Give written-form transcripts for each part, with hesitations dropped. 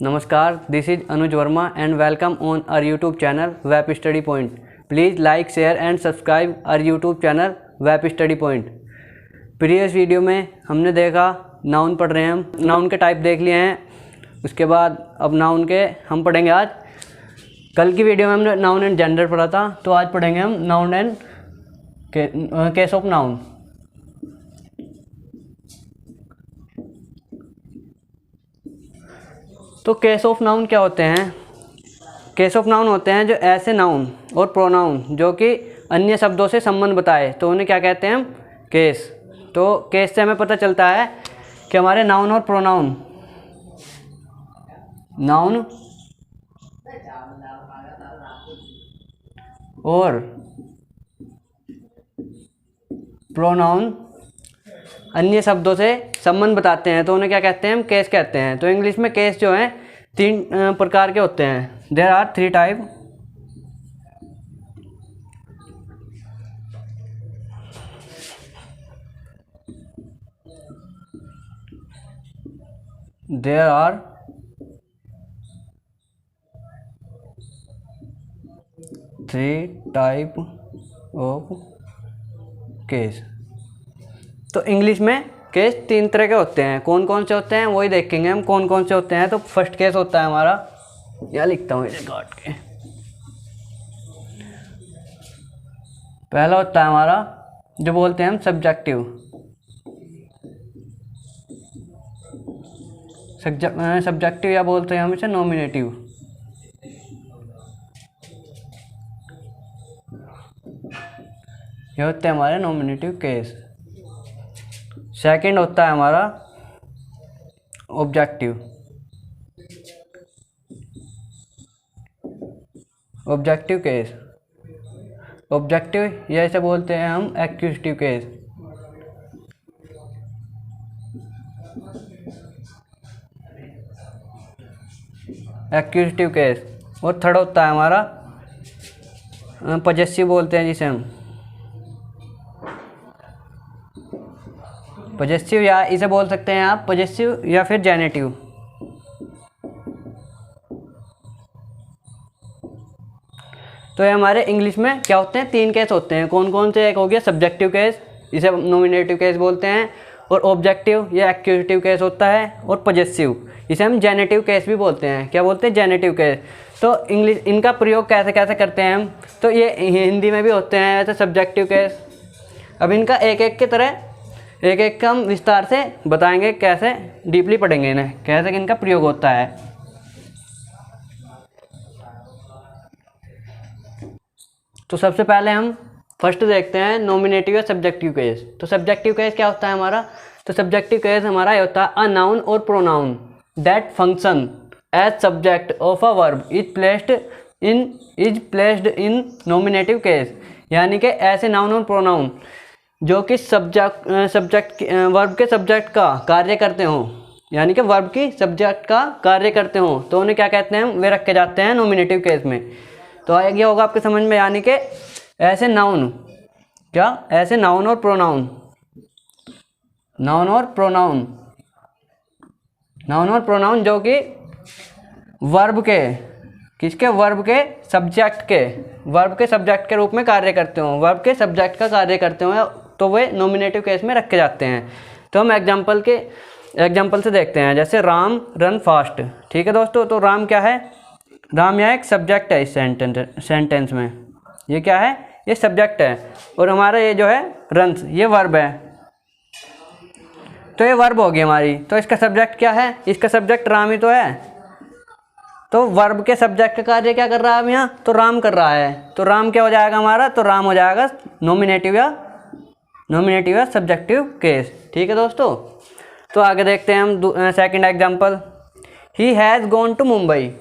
Namaskar, this is Anuj Verma and welcome on our YouTube channel Web Study Point. Please like, share and subscribe our YouTube channel Web Study Point. Previous video में हमने देखा noun पढ़ रहे हैं हम, noun के type देख लिए हैं। उसके बाद अब नाउन के हम पढ़ेंगे आज। कल की वीडियो में हमने नाउन एंड जेंडर पढ़ा था, तो आज पढ़ेंगे हम noun and case of noun. तो केस ऑफ नाउन क्या होते हैं? केस ऑफ नाउन होते हैं जो ऐसे नाउन और प्रोनाउन जो कि अन्य शब्दों से संबंध बताए, तो उन्हें क्या कहते हैं हम? केस। तो केस से हमें पता चलता है कि हमारे नाउन और प्रोनाउन, नाउन और प्रोनाउन अन्य शब्दों से संबंध बताते हैं, तो उन्हें क्या कहते हैं? हम केस कहते हैं। तो इंग्लिश में केस जो हैं तीन प्रकार के होते हैं। There are three type. There are three type of case. तो इंग्लिश में केस तीन तरह के होते हैं। कौन कौन से होते हैं वही देखेंगे हम, कौन कौन से होते हैं। तो फर्स्ट केस होता है हमारा, या लिखता हूँ इसे काट के। पहला होता है हमारा जो बोलते हैं हम सब्जेक्टिव। सब्जेक्टिव या बोलते हैं हम इसे नॉमिनेटिव। ये होते हैं हमारे नॉमिनेटिव केस। सेकंड होता है हमारा ऑब्जेक्टिव। Objective case. ऑब्जेक्टिव या इसे बोलते हैं हम एक्यूजिटिव केस। एक्यूजिटिव केस। और थर्ड होता है हमारा पजेसिव बोलते हैं जिसे हम। पजेसिव या इसे बोल सकते हैं आप पजेसिव या फिर जेनेटिव। तो ये हमारे इंग्लिश में क्या होते हैं? तीन केस होते हैं। कौन कौन से? एक हो गया सब्जेक्टिव केस, इसे नॉमिनेटिव केस बोलते हैं। और ऑब्जेक्टिव या एक्यूजिटिव केस होता है। और पजेसिव, इसे हम जेनेटिव केस भी बोलते हैं। क्या बोलते हैं? Generative case. तो इंग्लिश इनका प्रयोग कैसे कैसे करते हैं हम? तो ये हिंदी में भी होते हैं ऐसे सब्जेक्टिव केस। अब इनका एक एक की तरह एक एक का हम विस्तार से बताएंगे, कैसे डीपली पढ़ेंगे इन्हें, कैसे इनका प्रयोग होता है। तो सबसे पहले हम फर्स्ट देखते हैं नॉमिनेटिव या सब्जेक्टिव केस। तो सब्जेक्टिव केस क्या होता है हमारा? तो सब्जेक्टिव केस हमारा ये होता है अ नाउन और pronoun that function as subject of a verb is placed in nominative case. यानी कि ऐसे नाउन और प्रोनाउन जो कि वर्ब के सब्जेक्ट का कार्य करते हों, यानी कि वर्ब की सब्जेक्ट का कार्य करते हों, तो उन्हें क्या कहते हैं? वे रखे जाते हैं नॉमिनेटिव केस में। तो आगे होगा आपके समझ में, यानी कि ऐसे नाउन, क्या ऐसे नाउन और प्रोनाउन, नाउन और प्रोनाउन, नाउन और प्रोनाउन जो कि वर्ब के, किसके? वर्ब के सब्जेक्ट के, वर्ब के सब्जेक्ट के रूप में कार्य करते हों, वर्ब के सब्जेक्ट का कार्य करते हों, तो वे नॉमिनेटिव केस में रखे जाते हैं। तो हम एग्जाम्पल से देखते हैं। जैसे राम रन फास्ट। ठीक है दोस्तों, तो राम क्या है? राम यहाँ एक सब्जेक्ट है इस सेंटेंस में। ये क्या है? ये सब्जेक्ट है। और हमारा ये जो है रन्स, ये वर्ब है। तो ये वर्ब होगी हमारी। तो इसका सब्जेक्ट क्या है? इसका सब्जेक्ट राम ही तो है। तो वर्ब के सब्जेक्ट का कार्य क्या कर रहा है अब यहाँ? तो राम कर रहा है। तो राम क्या हो जाएगा हमारा? तो राम हो जाएगा नॉमिनेटिव या सब्जेक्टिव केस। ठीक है दोस्तों, तो आगे देखते हैं हम second example. He has gone to Mumbai.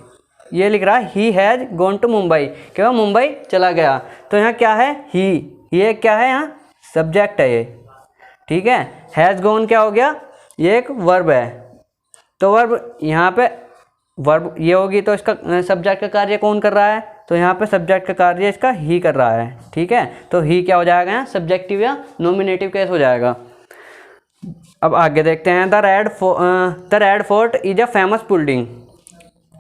ये लिख रहा है he has gone to Mumbai, कि वह मुंबई चला गया। तो यहाँ क्या है? ही, ये क्या है? यहाँ सब्जेक्ट है ये। ठीक है, हैज़ गॉन क्या हो गया? ये एक वर्ब है। तो वर्ब यहाँ पे वर्ब ये होगी, तो इसका सब्जेक्ट का कार्य कौन कर रहा है? तो यहाँ पे सब्जेक्ट का कार्य इसका ही कर रहा है। ठीक है, तो ही क्या हो जाएगा? यहाँ सब्जेक्टिव या नॉमिनेटिव केस हो जाएगा। अब आगे देखते हैं the red fort is a famous building.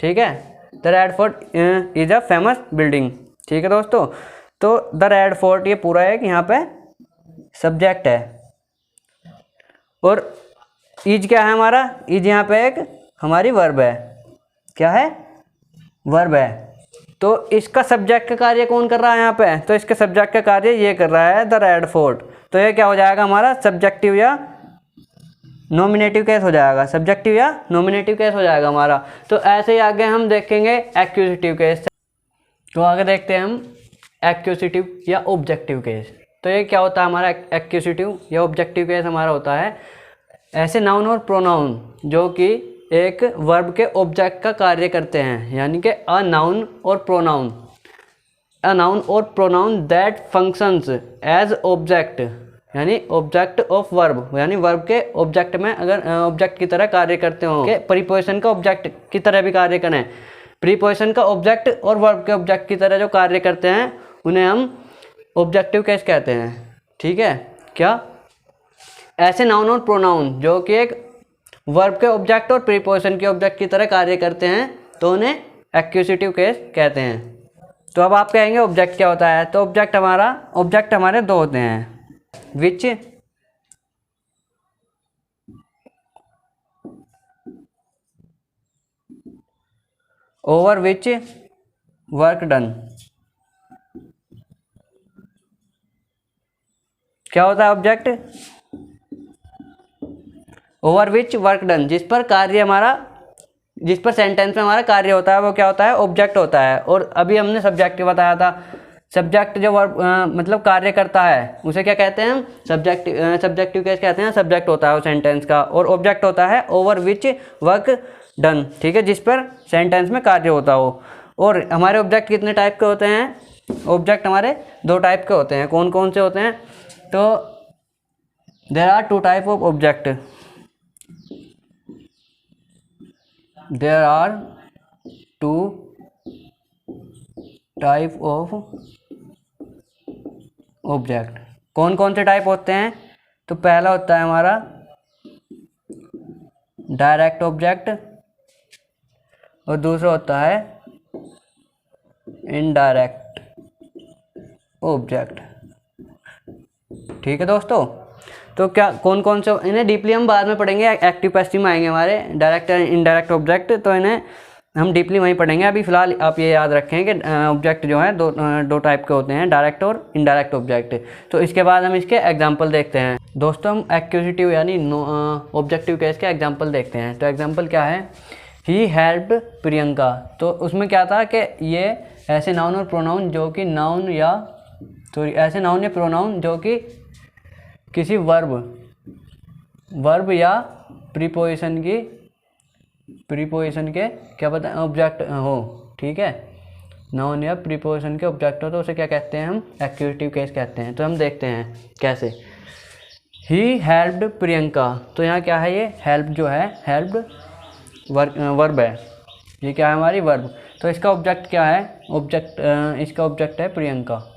ठीक है। The red fort is a famous building, ठीक है दोस्तों। तो द रेड फोर्ट ये पूरा एक यहाँ पे सब्जेक्ट है, और इज क्या है हमारा, इज यहाँ पे एक हमारी वर्ब है, क्या है, वर्ब है। तो इसका सब्जेक्ट का कार्य कौन कर रहा है यहाँ पे, तो इसके सब्जेक्ट का कार्य ये कर रहा है द रेड फोर्ट। तो ये क्या हो जाएगा हमारा, सब्जेक्टिव या नॉमिनेटिव केस हो जाएगा, सब्जेक्टिव या नॉमिनेटिव केस हो जाएगा हमारा। तो ऐसे ही आगे हम देखेंगे एक्यूजिटिव केस। तो आगे देखते हैं हम एक्यूजिटिव या ऑब्जेक्टिव केस। तो ये क्या होता है हमारा एक्यूजिटिव या ऑब्जेक्टिव केस हमारा होता है ऐसे नाउन और प्रोनाउन जो कि एक वर्ब के ऑब्जेक्ट का कार्य करते हैं, यानी कि अ नाउन और प्रोनाउन, अ नाउन और pronoun that functions as object, यानी ऑब्जेक्ट ऑफ वर्ब, यानी वर्ब के ऑब्जेक्ट में अगर ऑब्जेक्ट की तरह कार्य करते हो, कि प्रीपोजिशन का ऑब्जेक्ट की तरह भी कार्य करें, प्रीपोजिशन का ऑब्जेक्ट और वर्ब के ऑब्जेक्ट की तरह जो कार्य करते हैं उन्हें हम ऑब्जेक्टिव केस कहते हैं, ठीक है। क्या, ऐसे नाउन और प्रोनाउन जो कि एक वर्ब के ऑब्जेक्ट और प्रीपोजिशन के ऑब्जेक्ट की तरह कार्य करते हैं तो उन्हें एक्यूजिटिव केस कहते हैं। तो अब आप कहेंगे ऑब्जेक्ट क्या होता है, तो ऑब्जेक्ट हमारे दो होते हैं, विच ओवर विच वर्क डन। क्या होता है object, over which work done, जिस पर कार्य हमारा, जिस पर सेंटेंस में हमारा कार्य होता है वो क्या होता है, ऑब्जेक्ट होता है। और अभी हमने सब्जेक्ट बताया था, सब्जेक्ट जो वर्ब मतलब कार्य करता है उसे क्या कहते हैं हम, सब्जेक्टिव केस कहते हैं, सब्जेक्ट होता है वो सेंटेंस का, और ऑब्जेक्ट होता है ओवर विच वर्क डन, ठीक है, जिस पर सेंटेंस में कार्य होता हो। और हमारे ऑब्जेक्ट कितने टाइप के होते हैं, ऑब्जेक्ट हमारे दो टाइप के होते हैं, कौन कौन से होते हैं, तो there are two type of object, there are two type of object. कौन कौन से टाइप होते हैं, तो पहला होता है हमारा डायरेक्ट ऑब्जेक्ट, और दूसरा होता है इनडायरेक्ट ऑब्जेक्ट, ठीक है दोस्तों। तो क्या कौन कौन से, इन्हें डीपली हम बाद में पढ़ेंगे, एक्टिव पैसिव में आएंगे हमारे डायरेक्ट एंड इनडायरेक्ट ऑब्जेक्ट, तो इन्हें हम डीपली वहीं पढ़ेंगे। अभी फिलहाल आप ये याद रखें कि ऑब्जेक्ट जो है दो टाइप के होते हैं, डायरेक्ट और इनडायरेक्ट ऑब्जेक्ट। तो इसके बाद हम इसके एग्जांपल देखते हैं दोस्तों। हम एक्यूजिटिव यानी ऑब्जेक्टिव केस के एग्जांपल देखते हैं। तो एग्जांपल क्या है, ही हेल्प्ड प्रियंका। तो उसमें क्या था कि ये ऐसे नाउन और प्रोनाउन जो कि नाउन या ऐसे नाउन या प्रोनाउन जो कि किसी वर्ब या प्रीपोजिशन के क्या पता ऑब्जेक्ट हो, ठीक है, नाउन या प्रीपोजिशन के ऑब्जेक्ट हो तो उसे क्या कहते हैं, हम एक्यूजिटिव केस कहते हैं। तो हम देखते हैं कैसे। ही हेल्प्ड प्रियंका, तो यहाँ क्या है, ये हेल्प जो है, हेल्प्ड वर्ब है, ये क्या है हमारी वर्ब। तो इसका ऑब्जेक्ट क्या है, इसका ऑब्जेक्ट है प्रियंका,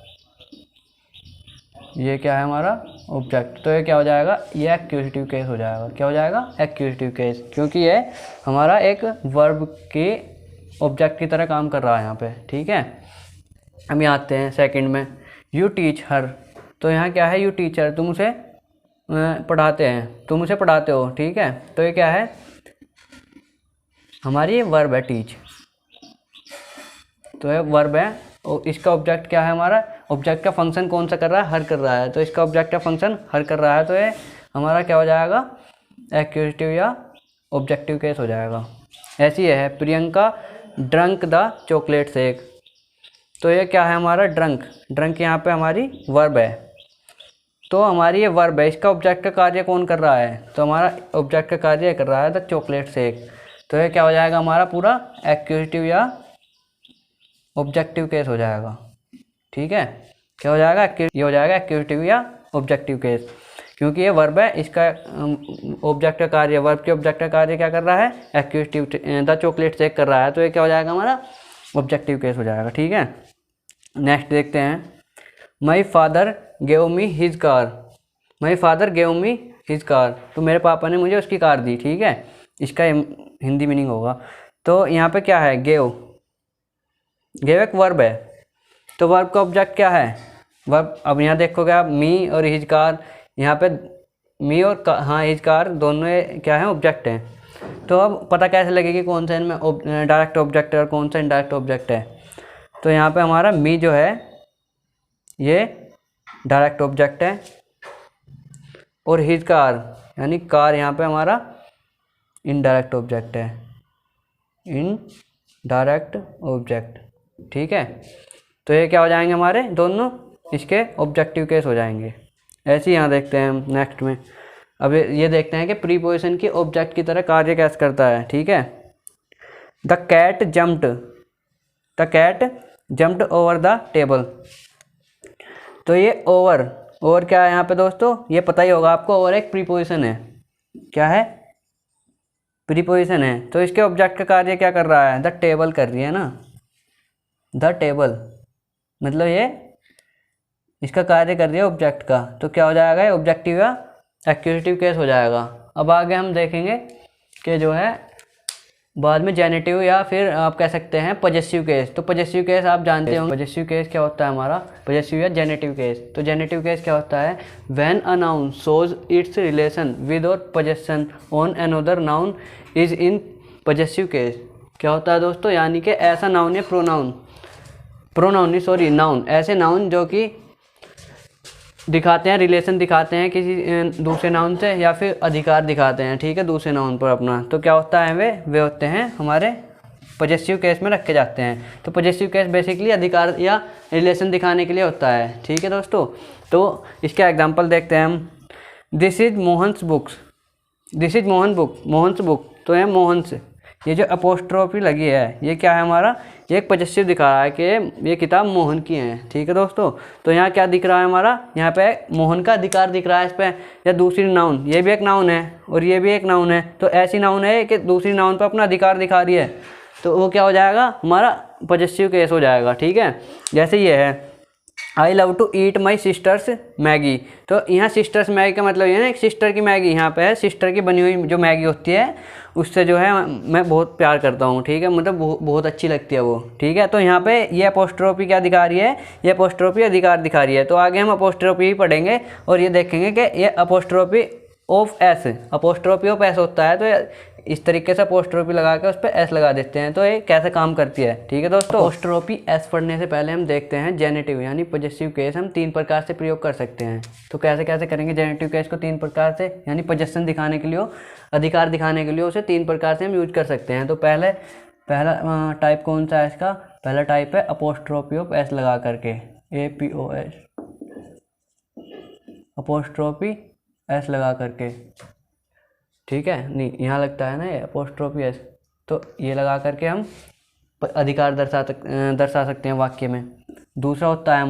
ये क्या है हमारा ऑब्जेक्ट। तो ये क्या हो जाएगा, ये एक्यूजिटिव केस हो जाएगा। क्या हो जाएगा, एक्यूजिटिव केस, क्योंकि ये हमारा एक वर्ब के ऑब्जेक्ट की तरह काम कर रहा है यहाँ पे, ठीक है। हम यहाँ आते हैं सेकंड में, यू टीच हर। तो यहाँ क्या है, यू टीचर, तुम उसे पढ़ाते हैं, तुम उसे पढ़ाते हो, ठीक है। तो ये क्या है, हमारी वर्ब है टीच, तो ये वर्ब है। और इसका ऑब्जेक्ट क्या है हमारा, ऑब्जेक्ट का फंक्शन कौन सा कर रहा है, हर कर रहा है। तो इसका ऑब्जेक्ट का फंक्शन हर कर रहा है, तो ये हमारा क्या हो जाएगा, एक्यूजिटिव या ऑब्जेक्टिव केस हो जाएगा। ऐसी है Priyanka drunk the chocolate shake. तो ये क्या है हमारा, ड्रंक यहाँ पे हमारी वर्ब है, तो हमारी ये वर्ब है, इसका ऑब्जेक्ट का कार्य कौन कर रहा है, तो हमारा ऑब्जेक्ट का कार्य कर रहा है द चॉकलेट शेक। तो ये क्या हो जाएगा हमारा पूरा एक्यूजिटिव या ऑब्जेक्टिव केस हो जाएगा, ठीक है। क्या हो जाएगा, ये हो जाएगा एक्यूजिटिव या ऑब्जेक्टिव केस, क्योंकि ये वर्ब है, इसका ऑब्जेक्ट का कार्य, वर्ब के ऑब्जेक्ट का कार्य क्या कर रहा है, एक्यूजिटिव द चॉकलेट शेक कर रहा है। तो ये क्या हो जाएगा हमारा ऑब्जेक्टिव केस हो जाएगा, ठीक है। नेक्स्ट देखते हैं, my father gave me his car. My father gave me his car, तो मेरे पापा ने मुझे उसकी कार दी, ठीक है। इसका हिंदी मीनिंग होगा, तो यहाँ पे क्या है, गेव। गेव एक वर्ब है, तो वर्ब का ऑब्जेक्ट क्या है, वर्ब। अब यहाँ देखोगे आप, मी और हिज कार, यहाँ पे मी और हाँ हिज कार दोनों क्या है, ऑब्जेक्ट हैं। तो अब पता कैसे लगेगी कौन सा इनमें डायरेक्ट ऑब्जेक्ट है और कौन सा इनडायरेक्ट ऑब्जेक्ट है। तो यहाँ पे हमारा मी जो है ये डायरेक्ट ऑब्जेक्ट है, और हिज कार यानी कार यहाँ पे हमारा इनडायरेक्ट ऑब्जेक्ट है, इनडायरेक्ट ऑब्जेक्ट। ठीक है, तो ये क्या हो जाएंगे हमारे दोनों, इसके ऑब्जेक्टिव केस हो जाएंगे। ऐसे ही यहाँ देखते हैं हम नेक्स्ट में। अब ये देखते हैं कि प्रीपोजिशन की ऑब्जेक्ट की तरह कार्य कैसे करता है। ठीक है, the cat jumped over the table. तो ये ओवर क्या है यहाँ पे दोस्तों, ये पता ही होगा आपको, ओवर एक प्रीपोजिशन है। क्या है, प्रीपोजिशन है। तो इसके ऑब्जेक्ट का कार्य क्या कर रहा है, द टेबल कर रही है ना, द टेबल, मतलब ये इसका कार्य कर रही है ऑब्जेक्ट का। तो क्या हो जाएगा, ये ऑब्जेक्टिव या एक्यूजेटिव केस हो जाएगा। अब आगे हम देखेंगे कि जो है बाद में जेनेटिव या फिर आप कह सकते हैं पजेसिव केस। तो पजेसिव केस आप जानते हो, पजेसिव केस क्या होता है हमारा, पजेसिव या जेनेटिव केस। तो जेनेटिव केस क्या होता है, when a noun shows its relation with और possession on another noun is in possessive case. क्या होता है दोस्तों, यानी कि ऐसा नाउन या नाउन, ऐसे नाउन जो कि दिखाते हैं, रिलेशन दिखाते हैं किसी दूसरे नाउन से, या फिर अधिकार दिखाते हैं, ठीक है, दूसरे नाउन पर अपना। तो क्या होता है, वे होते हैं हमारे पजेसिव केस में रखे जाते हैं। तो पजेसिव केस बेसिकली अधिकार या रिलेशन दिखाने के लिए होता है। ठीक है दोस्तों, तो इसका एग्जांपल देखते हैं हम। This is Mohan's book, Mohan's book. तो ये मोहन्स, ये जो अपोस्ट्रोफी लगी है, ये क्या है हमारा, ये एक पजेसिव दिखा रहा है कि ये किताब मोहन की है। ठीक है दोस्तों, तो यहाँ क्या दिख रहा है हमारा, यहाँ पे मोहन का अधिकार दिख रहा है इस पर। या दूसरी नाउन, ये भी एक नाउन है और ये भी एक नाउन है, तो ऐसी नाउन है कि दूसरी नाउन पर अपना अधिकार दिखा रही है, तो वो क्या हो जाएगा, हमारा पजेसिव केस हो जाएगा। ठीक है, जैसे ये है, I love to eat my sister's Maggi. तो यहाँ सिस्टर्स मैगी का मतलब ये ना, एक सिस्टर की मैगी यहाँ पे है, सिस्टर की बनी हुई जो मैगी होती है उससे जो है मैं बहुत प्यार करता हूँ। ठीक है, मतलब बहुत अच्छी लगती है वो। ठीक है, तो यहाँ पे ये अपोस्ट्रोफी क्या दिखा रही है, ये अपोस्ट्रोफी अधिकार दिखा रही है। तो आगे हम अपोस्ट्रोफी ही पढ़ेंगे और ये देखेंगे कि ये अपोस्ट्रोफी ऑफ एस होता है। तो इस तरीके से अपोस्ट्रोफी लगा के उस पर एस लगा देते हैं, तो ये कैसे काम करती है। ठीक है दोस्तों, अपोस्ट्रोफी एस पढ़ने से पहले हम देखते हैं जेनेटिव यानी पजेसिव केस हम 3 प्रकार से प्रयोग कर सकते हैं। तो कैसे कैसे करेंगे जेनेटिव केस को 3 प्रकार से, यानी पजेशन दिखाने के लिए, अधिकार दिखाने के लिए उसे 3 प्रकार से हम यूज कर सकते हैं। तो पहला टाइप कौन सा है इसका, पहला टाइप है अपोस्ट्रोफी ऑफ एस लगा करके, APOS, अपोस्ट्रोफी एस लगा करके। ठीक है, नहीं यहाँ लगता है ना ये अपोस्ट्रोफी एस, तो ये लगा करके हम अधिकार दर्शा सकते हैं वाक्य में। दूसरा होता है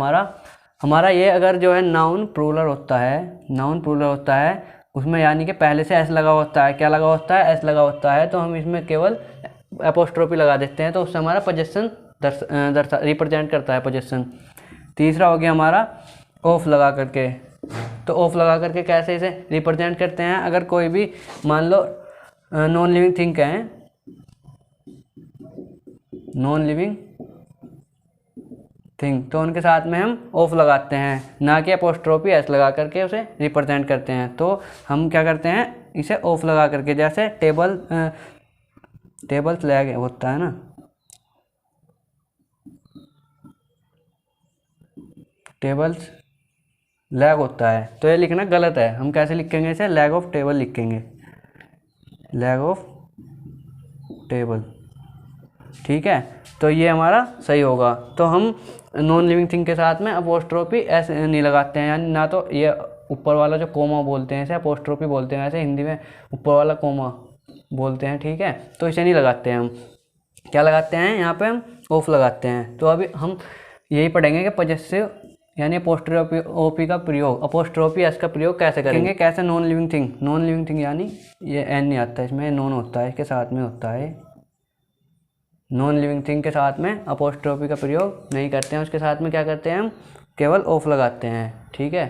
हमारा ये, अगर जो है नाउन प्लूरल होता है उसमें, यानी कि पहले से एस लगा होता है, क्या लगा होता है, एस लगा होता है, तो हम इसमें केवल अपोस्ट्रोफी लगा देते हैं, तो उससे हमारा पोजेशन रिप्रेजेंट करता है पोजेशन। तीसरा हो गया हमारा ऑफ लगा करके। तो ऑफ लगा करके कैसे इसे रिप्रेजेंट करते हैं, अगर कोई भी मान लो नॉन लिविंग थिंग है, नॉन लिविंग थिंग, तो उनके साथ में हम ऑफ लगाते हैं, ना कि अपोस्ट्रोफी एस लगा करके उसे रिप्रेजेंट करते हैं। तो हम क्या करते हैं, इसे ऑफ लगा करके, जैसे टेबल्स लैग होता है ना, टेबल्स लैग होता है, तो ये लिखना गलत है। हम कैसे लिखेंगे इसे, लैग ऑफ टेबल लिखेंगे, लैग ऑफ टेबल। ठीक है, तो ये हमारा सही होगा। तो हम नॉन लिविंग थिंग के साथ में अपोस्ट्रोफी एस नहीं लगाते हैं, यानी ना तो ये ऊपर वाला जो कोमा बोलते हैं इसे अपोस्ट्रोफी बोलते हैं, ऐसे हिंदी में ऊपर वाला कोमा बोलते हैं। ठीक है, तो इसे नहीं लगाते हैं हम, क्या लगाते हैं यहाँ पे, हम ऑफ लगाते हैं। तो अभी हम यही पढ़ेंगे कि पजेसिव यानी अपोस्ट्रोफी का प्रयोग, अपोस्ट्रोफी एस का प्रयोग कैसे करेंगे, कैसे नॉन लिविंग थिंग यानी ये एन नहीं आता इसमें, नॉन होता है, इसके साथ में होता है, नॉन लिविंग थिंग के साथ में अपोस्ट्रोफी का प्रयोग नहीं करते हैं, उसके साथ में क्या करते हैं, हम केवल ऑफ लगाते हैं। ठीक है,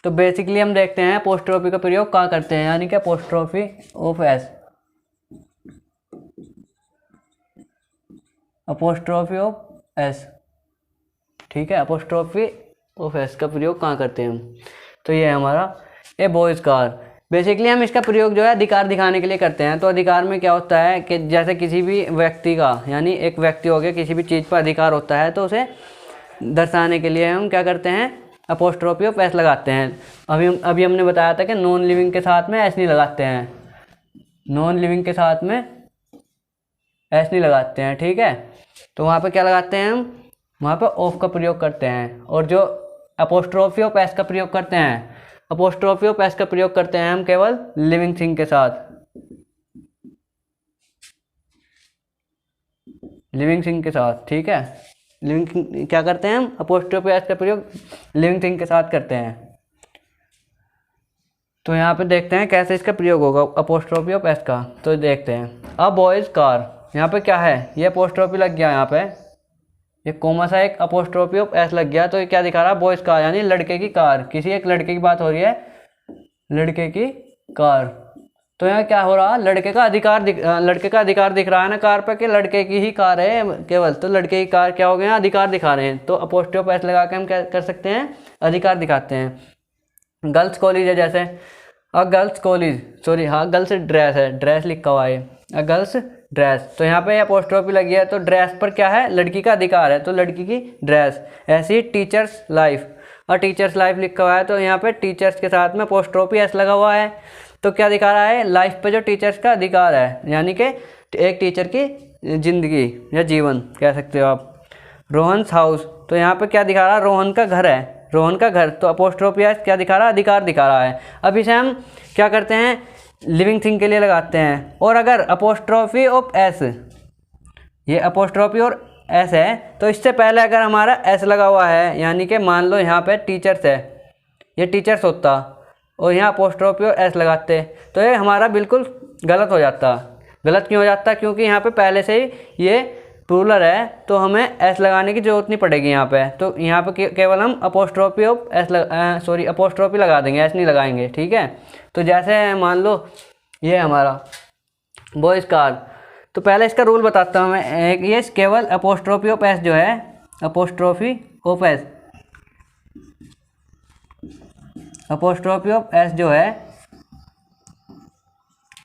तो बेसिकली हम देखते हैं अपोस्ट्रोफी का प्रयोग कहाँ करते हैं, यानी कि apostrophe of S, apostrophe of S, ठीक है, अपोस्ट्रोफी ऑफ एस का प्रयोग कहाँ करते हैं हम? तो ये है हमारा ए बॉयज़ कार। बेसिकली हम इसका प्रयोग जो है अधिकार दिखाने के लिए करते हैं। तो अधिकार में क्या होता है कि जैसे किसी भी व्यक्ति का, यानी एक व्यक्ति हो गया, किसी भी चीज़ पर अधिकार होता है, तो उसे दर्शाने के लिए हम क्या करते हैं? अपोस्ट्रोफी ऑफ एस लगाते हैं। अभी हमने बताया था कि नॉन लिविंग के साथ में एस नहीं लगाते हैं, नॉन लिविंग के साथ में एस नहीं लगाते हैं, ठीक है। तो वहाँ पे क्या लगाते हैं हम? वहाँ पे ऑफ का प्रयोग करते हैं। और जो अपोस्ट्रोफी ऑफ एस का प्रयोग करते हैं, अपोस्ट्रोफी ऑफ एस का प्रयोग करते हैं हम केवल लिविंग थिंग के साथ, लिविंग थिंग के साथ, ठीक है। लिविंग क्या करते हैं हम? अपोस्ट्रोफी एस का प्रयोग लिविंग थिंग के साथ करते हैं। तो यहाँ पे देखते हैं कैसे इसका प्रयोग होगा अपोस्ट्रोफी ऑफ एस का। तो देखते हैं अ बॉयज़ कार, यहाँ पे क्या है? ये अपोस्ट्रोफी लग गया, यहाँ पे ये कोमा सा एक अपोस्ट्रोफी ऑफ एस लग गया। तो ये क्या दिखा रहा है? बॉयज़ कार, यानी लड़के की कार, किसी एक लड़के की बात हो रही है, लड़के की कार। तो यहाँ क्या हो रहा? लड़के का अधिकार दिख रहा है ना कार पे, कि लड़के की ही कार है केवल। तो लड़के की कार क्या हो गया? अधिकार दिखा रहे हैं। तो अपोस्ट्रोफी ऑफ एस लगा के हम क्या कर सकते हैं? अधिकार दिखाते हैं। गर्ल्स कॉलेज है, जैसे अ गर्ल्स कॉलेज, सॉरी हाँ गर्ल्स ड्रेस है, ड्रेस लिखा हुआ है, अ गर्ल्स ड्रेस। तो यहाँ पे अपोस्ट्रोफी लगी है, तो ड्रेस पर क्या है? लड़की का अधिकार है, तो लड़की की ड्रेस। ऐसी टीचर्स लाइफ, और टीचर्स लाइफ लिखा हुआ है, तो यहाँ पे टीचर्स के साथ में अपोस्ट्रोफी एस लगा हुआ है। तो क्या दिखा रहा है? लाइफ पे जो टीचर्स का अधिकार है, यानी कि एक टीचर की जिंदगी या जीवन कह सकते हो आप। रोहन्स हाउस, तो यहाँ पे क्या दिखा रहा है? रोहन का घर है, रोहन का घर। तो अपोस्ट्रोफी एस क्या दिखा रहा है? अधिकार दिखा रहा है। अब इसे हम क्या करते हैं? लिविंग थिंग के लिए लगाते हैं। और अगर अपोस्ट्रोफी ऑफ एस, ये अपोस्ट्रोफी और एस है, तो इससे पहले अगर हमारा एस लगा हुआ है, यानी कि मान लो यहाँ पे टीचर्स है, ये टीचर्स होता, और यहाँ अपोस्ट्रोफी और एस लगाते, तो ये हमारा बिल्कुल गलत हो जाता। गलत क्यों हो जाता? क्योंकि यहाँ पे पहले से ही ये प्लूरल है, तो हमें एस लगाने की जरूरत नहीं पड़ेगी यहाँ पे। तो यहाँ पे केवल हम अपोस्ट्रोफी ऑफ एस अपोस्ट्रोफी लगा देंगे, एस नहीं लगाएंगे, ठीक है। तो जैसे मान लो ये हमारा बॉयज़ कार, तो पहले इसका रूल बताता हूँ मैं। एक ये केवल अपोस्ट्रोफी ऑफ एस जो है, apostrophe of S, apostrophe of S जो है,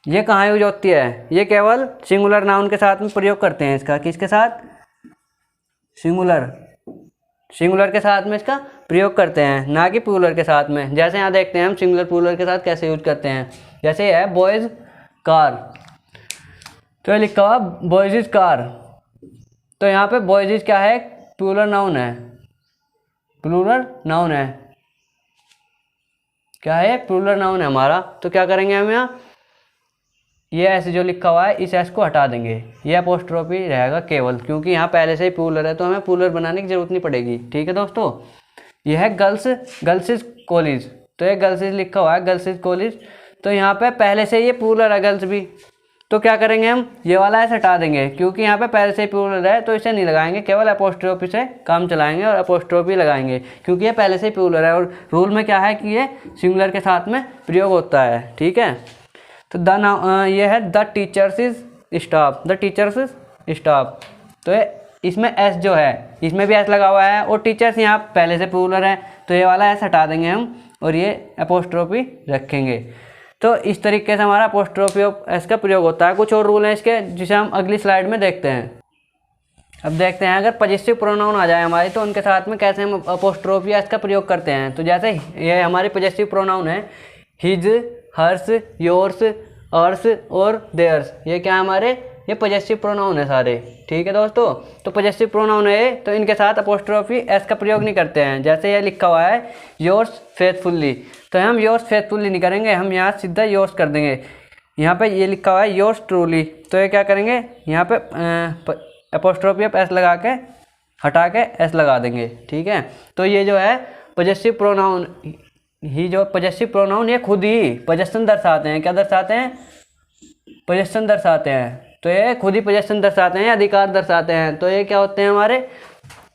ये कहाँ यूज होती है? ये केवल सिंगुलर नाउन के साथ में प्रयोग करते हैं इसका। किसके साथ? सिंगुलर के साथ में इसका प्रयोग करते हैं, ना कि प्लूरल के साथ में। जैसे यहाँ देखते हैं हम सिंगुलर प्लूरल के साथ कैसे यूज करते हैं। जैसे ये है बॉयज़ कार, तो ये लिखा हुआ बॉयज़ कार। तो यहाँ पे बॉयज़ क्या है? प्लूरल नाउन है, प्लूरल नाउन है, क्या है? प्लूरल नाउन है हमारा। तो क्या करेंगे हम यहाँ? ये ऐसे जो लिखा हुआ है, इस एस को हटा देंगे, ये अपोस्ट्रोफी रहेगा केवल, क्योंकि यहाँ पहले से ही प्लूरल है, तो हमें प्लूरल बनाने की जरूरत नहीं पड़ेगी, ठीक है दोस्तों। यह है गर्ल्स कॉलेज, तो ये गर्ल्स लिखा हुआ है, गर्ल्स कॉलेज। तो यहाँ पे पहले से ये प्लूरल है गर्ल्स भी, तो क्या करेंगे हम? ये वाला एस हटा देंगे, क्योंकि यहाँ पे पहले से ही प्लूरल है, तो इसे नहीं लगाएंगे, केवल अपोस्ट्रोफी से काम चलाएंगे और अपोस्ट्रोफी लगाएंगे, क्योंकि ये पहले से ही प्लूरल है। और रूल में क्या है कि ये सिंगुलर के साथ में प्रयोग होता है, ठीक है। तो ये है the teachers is staff, the teachers is staff. तो इसमें एस जो है, इसमें भी एस लगा हुआ है, और टीचर्स यहाँ पहले से प्लूरल है, तो ये वाला एस हटा देंगे हम और ये अपोस्ट्रोफी रखेंगे। तो इस तरीके से हमारा अपोस्ट्रोफी ऑफ एस का प्रयोग होता है। कुछ और रूल हैं इसके, जिसे हम अगली स्लाइड में देखते हैं। अब देखते हैं अगर पॉजिटिव प्रोनाउन आ जाए हमारे, तो उनके साथ में कैसे हम अपोस्ट्रोफी एस का प्रयोग करते हैं। तो जैसे ये हमारी पॉजिटिव प्रोनाउन है, हिज, हर्स, योर्स, अर्स और देयर्स, ये क्या हमारे? ये पॉजिटिव प्रोनाउन है सारे, ठीक है दोस्तों। तो पॉजिटिव प्रोनाउन है, तो इनके साथ अपोस्ट्रोफी एस का प्रयोग नहीं करते हैं। जैसे ये लिखा हुआ है योर्स फेथफुल्ली, तो हम योर्स फेथफुल्ली नहीं करेंगे, हम यहाँ सीधा योर्स कर देंगे। यहाँ पे ये लिखा हुआ है योर्स ट्रूली, तो ये क्या करेंगे? यहाँ पे अपोस्ट्रोफी ऑफ एस लगा के हटा के एस लगा देंगे, ठीक है। तो ये जो है पॉजिटिव प्रोनाउन, ही जो पॉजिटिव प्रोनाउन, ये खुद ही पोजेशन दर्शाते हैं। क्या दर्शाते हैं? पोजेशन दर्शाते हैं। तो ये खुद ही पोजेशन दर्शाते हैं, अधिकार दर्शाते हैं। तो ये क्या होते हैं? हमारे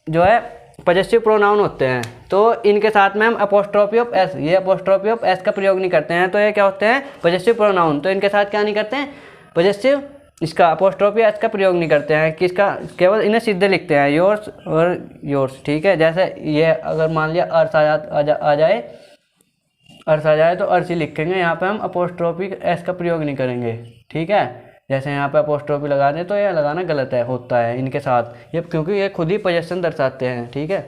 जो है पॉजिटिव प्रोनाउन होते हैं। तो इनके साथ में हम अपोस्ट्रोफी ऑफ एस, ये अपोस्ट्रोफी ऑफ एस का प्रयोग नहीं करते हैं। तो ये क्या होते हैं? Positive pronoun. तो इनके साथ क्या नहीं करते हैं? पॉजिटिव इसका अपोस्ट्रोफी एस का प्रयोग नहीं करते हैं, किसका, केवल इन्हें सीधे लिखते हैं, योर्स और योर्स। ठीक है, जैसे ये अगर मान लिया अर्थ आ जाए अर्थ आ जाए तो अर्थ ही लिखेंगे, यहाँ पे हम अपोस्ट्रोफी एस का प्रयोग नहीं करेंगे। ठीक है, जैसे यहाँ पे अपोस्ट्रोफी लगा दें तो यह लगाना गलत है, होता है इनके साथ ये, क्योंकि ये खुद ही पोजेशन दर्शाते हैं। ठीक है,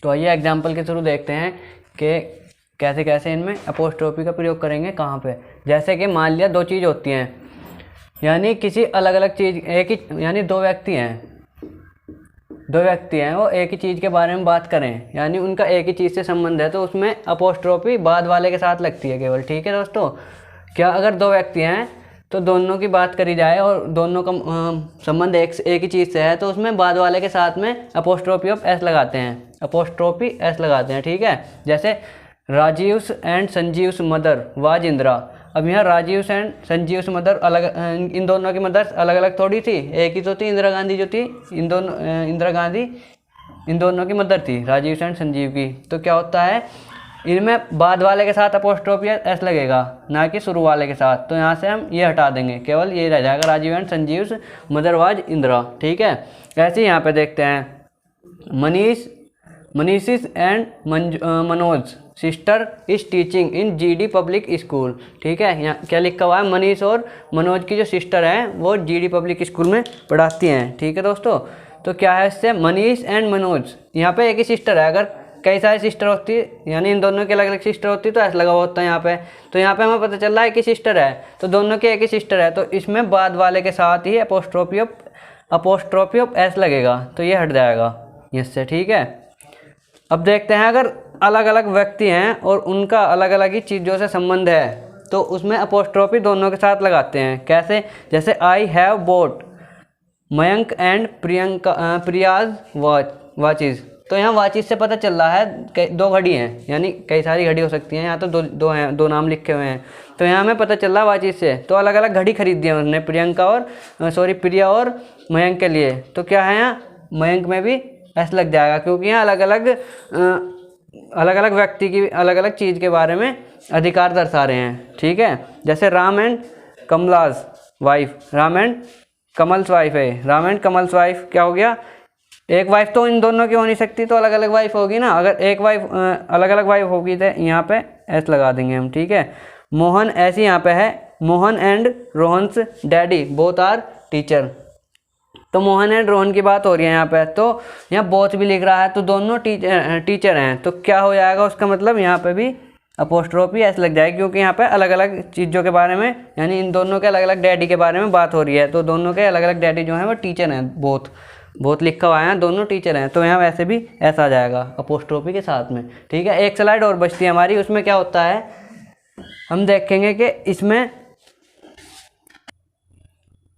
तो आइए एग्जाम्पल के थ्रू देखते हैं कि कैसे कैसे इनमें अपोस्ट्रोफी का प्रयोग करेंगे, कहाँ पे। जैसे कि मान लिया दो चीज़ होती हैं, यानी किसी अलग अलग चीज़, एक ही यानी दो व्यक्ति हैं वो एक ही चीज़ के बारे में बात करें, यानी उनका एक ही चीज़ से संबंध है, तो उसमें अपोस्ट्रोफी बाद वाले के साथ लगती है केवल। ठीक है दोस्तों, क्या अगर दो व्यक्ति हैं तो दोनों की बात करी जाए और दोनों का संबंध एक ही चीज़ से है, तो उसमें बाद वाले के साथ में अपोस्ट्रोफी ऑफ एस लगाते हैं, अपोस्ट्रोफी एस लगाते हैं। ठीक है, जैसे राजीव्स एंड संजीव्स मदर वाज इंदिरा। अब यहाँ राजीव्स एंड संजीव्स मदर अलग, इन दोनों की मदर्स अलग अलग थोड़ी थी, एक ही तो थी, इंदिरा गांधी जो थी, इंदिरा गांधी इन दोनों की मदर थी, राजीव एंड संजीव की। तो क्या होता है, इनमें बाद वाले के साथ अपोस्ट्रोफी एस लगेगा, ना कि शुरू वाले के साथ। तो यहाँ से हम ये हटा देंगे, केवल ये रह जाएगा, Rajiv and Sanjiv mother was Indira. ठीक है, ऐसे ही यहाँ पे देखते हैं, Manish's and Manoj sister is teaching in GD public school. ठीक है, यहाँ क्या लिखा हुआ है, मनीष और मनोज की जो सिस्टर हैं वो जीडी पब्लिक स्कूल में पढ़ाती हैं। ठीक है दोस्तों, तो क्या है इससे, मनीष एंड मनोज, यहाँ पे एक ही सिस्टर है, अगर कई सारी सिस्टर होती यानी इन दोनों की अलग अलग सिस्टर होती तो ऐसा लगा हुआ होता है यहाँ पे। तो यहाँ पे हमें पता चल रहा है कि सिस्टर है, तो दोनों की एक ही सिस्टर है, तो इसमें बाद वाले के साथ ही अपोस्ट्रोफी ऑफ एस लगेगा, तो ये हट जाएगा इससे। ठीक है, अब देखते हैं, अगर अलग अलग व्यक्ति हैं और उनका अलग अलग ही चीज़ों से संबंध है, तो उसमें अपोस्ट्रोफी दोनों के साथ लगाते हैं। कैसे, जैसे I have boat Mayank and Priya's वाचिज। तो यहाँ वाचिज से पता चल रहा है दो घड़ी हैं, यानी कई सारी घड़ी हो सकती हैं, यहाँ तो दो हैं, दो नाम लिखे हुए हैं, तो यहाँ हमें पता चल रहा है वाचिज से। तो अलग अलग घड़ी खरीदी है उन्होंने, प्रिया और मयंक के लिए। तो क्या है, यहाँ मयंक में भी ऐसा लग जाएगा, क्योंकि यहाँ अलग अलग व्यक्ति की अलग अलग चीज़ के बारे में अधिकार दर्शा रहे हैं। ठीक है, जैसे Ram and Kamal's wife, Ram and Kamal's wife है, राम एंड कमल्स वाइफ क्या हो गया, एक वाइफ तो इन दोनों की हो नहीं सकती, तो अलग अलग वाइफ होगी ना, अगर एक वाइफ अलग अलग वाइफ होगी तो यहाँ पे एस लगा देंगे हम। ठीक है, मोहन ऐसी यहाँ पे है, Mohan and Rohan's daddy both are teacher. तो मोहन एंड रोहन की बात हो रही है यहाँ पे, तो यहाँ बोथ भी लिख रहा है, तो दोनों टीचर हैं, तो क्या हो जाएगा, उसका मतलब यहाँ पे भी अपोस्ट्रोफी एस लग जाएगी, क्योंकि यहाँ पे अलग अलग चीज़ों के बारे में, यानी इन दोनों के अलग अलग डैडी के बारे में बात हो रही है, तो दोनों के अलग अलग डैडी जो हैं वो टीचर हैं, बोथ लिखा हुआ है, दोनों टीचर हैं, तो यहाँ वैसे भी ऐसा आ जाएगा अपोस्ट्रोफी के साथ में। ठीक है, एक स्लाइड और बचती है हमारी, उसमें क्या होता है हम देखेंगे कि इसमें,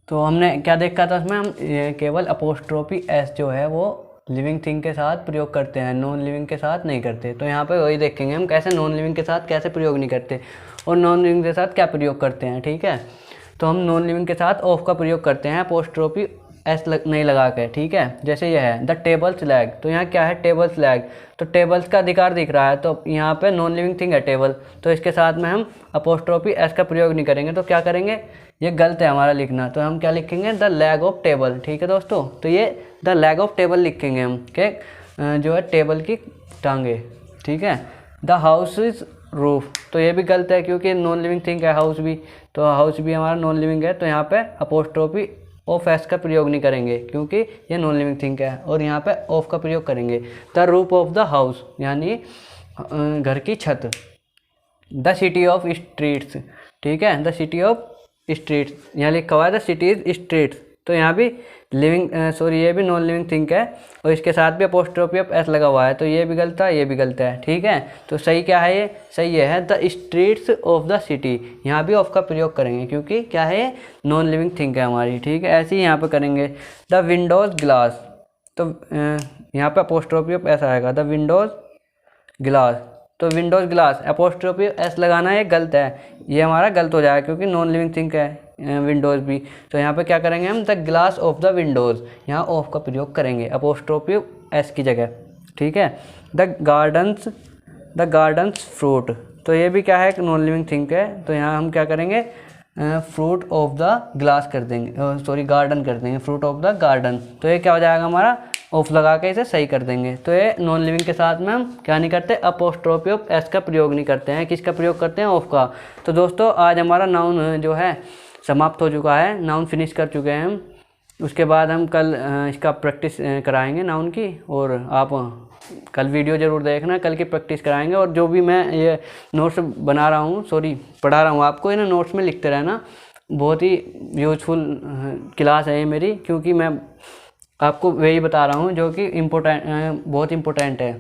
तो हमने क्या देखा था उसमें, हम केवल अपोस्ट्रोफी एस जो है वो लिविंग थिंग के साथ प्रयोग करते हैं, नॉन लिविंग के साथ नहीं करते। तो यहाँ पे वही देखेंगे हम कैसे नॉन लिविंग के साथ कैसे प्रयोग नहीं करते और नॉन लिविंग के साथ क्या प्रयोग करते हैं। ठीक है, तो हम नॉन लिविंग के साथ ऑफ का प्रयोग करते हैं, अपोस्ट्रोफी एस नहीं लगा के। ठीक है, जैसे यह है द टेबल्स लैग, तो यहाँ क्या है, टेबल्स लैग, तो टेबल्स का अधिकार दिख रहा है, तो यहाँ पे नॉन लिविंग थिंग है टेबल, तो इसके साथ में हम अपोस्ट्रोफी एस का प्रयोग नहीं करेंगे। तो क्या करेंगे, ये गलत है हमारा लिखना, तो हम क्या लिखेंगे, द लैग ऑफ टेबल। ठीक है दोस्तों, तो ये द लैग ऑफ टेबल लिखेंगे हम, के जो है टेबल की टांगे। ठीक है, द हाउस इज रूफ, तो ये भी गलत है, क्योंकि नॉन लिविंग थिंग है हाउस भी, तो हाउस भी हमारा नॉन लिविंग है, तो यहाँ पे अपोस्ट्रोफी ऑफ एस का प्रयोग नहीं करेंगे, क्योंकि ये नॉन लिविंग थिंग है, और यहाँ पे ऑफ का प्रयोग करेंगे। The roof of the house, यानी घर की छत। द सिटी ऑफ स्ट्रीट्स, ठीक है, द सिटी ऑफ स्ट्रीट्स, यहाँ लिखा हुआ है द सिटीज स्ट्रीट्स, तो यहाँ भी ये भी नॉन लिविंग थिंग है, और इसके साथ भी अपोस्ट्रोफी ऑफ एस लगा हुआ है, तो ये भी गलत है, ये भी गलत है। ठीक है, तो सही क्या है, ये सही ये है the streets of the city, यहाँ भी ऑफ का प्रयोग करेंगे, क्योंकि क्या है, ये नॉन लिविंग थिंग है हमारी। ठीक है, ऐसे ही यहाँ पे करेंगे द विंडोज़ ग्लास, तो यहाँ पे अपोस्ट्रोफी ऑफ एस आएगा, द विंडोज़ ग्लास, तो विंडोज़ ग्लास अपोस्ट्रोफी एस लगाना ये गलत है, ये हमारा गलत हो जाएगा, क्योंकि नॉन लिविंग थिंग है विंडोज़ भी। तो यहाँ पे क्या करेंगे हम, the glass of the Windows, यहाँ ऑफ का प्रयोग करेंगे अपोस्ट्रोफी एस की जगह। ठीक है, द गार्डन्स फ्रूट, तो ये भी क्या है, नॉन लिविंग थिंग है, तो यहाँ हम क्या करेंगे, फ्रूट ऑफ द ग्लास कर देंगे, सॉरी गार्डन कर देंगे, फ्रूट ऑफ द गार्डन। तो ये क्या हो जाएगा हमारा, ऑफ लगा के इसे सही कर देंगे। तो ये नॉन लिविंग के साथ में हम क्या नहीं करते, अपोस्ट्रोफी ऑफ एस का प्रयोग नहीं करते हैं। किसका प्रयोग करते हैं, ऑफ का। तो दोस्तों आज हमारा नाउन जो है समाप्त हो चुका है, नाउन फिनिश कर चुके हैं हम। उसके बाद हम कल इसका प्रैक्टिस कराएंगे नाउन की, और आप कल वीडियो ज़रूर देखना, कल की प्रैक्टिस कराएंगे। और जो भी मैं ये नोट्स बना रहा हूँ, सॉरी पढ़ा रहा हूँ आपको, इन नोट्स में लिखते रहना। बहुत ही यूजफुल क्लास है ये मेरी, क्योंकि मैं आपको वही बता रहा हूँ जो कि बहुत इम्पोर्टेंट है।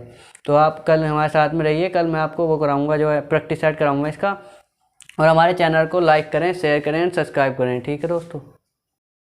तो आप कल हमारे साथ में रहिए, कल मैं आपको वो कराऊँगा, जो है प्रैक्टिस सेट कराऊँगा इसका। और हमारे चैनल को लाइक करें, शेयर करें, सब्सक्राइब करें। ठीक है दोस्तों।